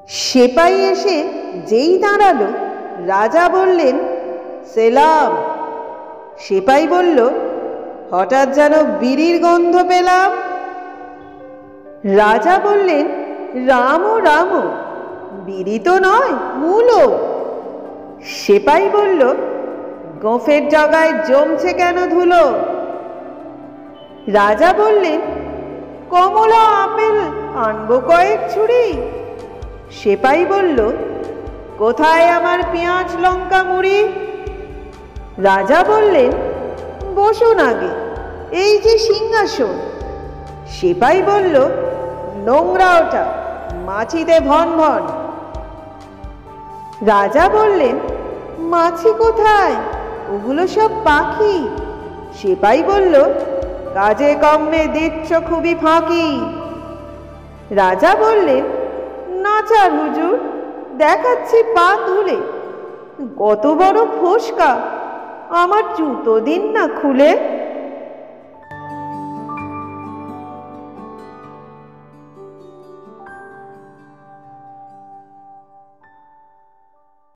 সেপাই এসে যেই দাঁড়ালো, রাজা বললেন, সেলাম। সেপাই বলল, হঠাৎ যেন বিড়ির গন্ধ পেলাম। রাজা বললেন, রামো রামো, বিড়ি তো নয়, মূলো। সেপাই বলল, গোঁফের জায়গায় জমছে কেন ধুলো? রাজা বললেন, কমলা আপেল আনবো কয়েক ছুরি। সেপাই বলল, কোথায় আমার পেঁয়াজ লঙ্কা মুড়ি? রাজা বললেন, বসুন আগে, এই যে সিংহাসন। সেপাই বলল, নোংরা ওটা, মাছিতে ভন ভন। রাজা বললেন, মাছি কোথায়? ওগুলো সব পাখি। সেপাই বলল, কাজে কম্মে দিচ্ছ খুবই ফাঁকি। রাজা বললেন, নাচার হুজুর, দেখাচ্ছি পা তুলে। কত বড় ফোসকা, আমার জুতো দিন না খুলে।